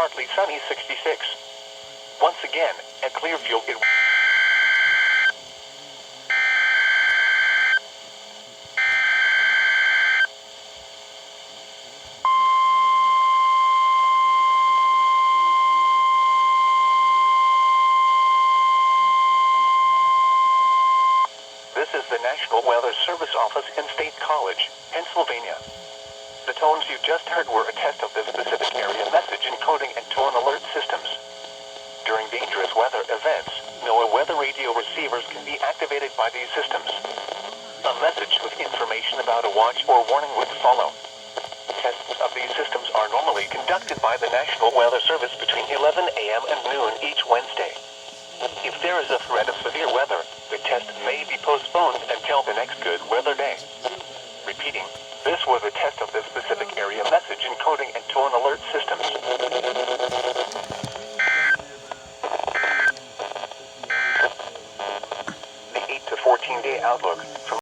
partly sunny 66. Once again, at Clearfield it This is the National Weather Service office in State College, Pennsylvania. The tones you just heard were a test of the specific area message encoding and tone alert systems. During dangerous weather events, NOAA weather radio receivers can be activated by these systems. A message with information about a watch or warning would follow. Tests of these systems are normally conducted by the National Weather Service between 11 a.m. and noon each Wednesday. If there is a threat of severe weather, the test may be postponed until the next good weather day. Repeating, this was a test of the specific area message encoding and tone alert systems. The 8 to 14 day outlook.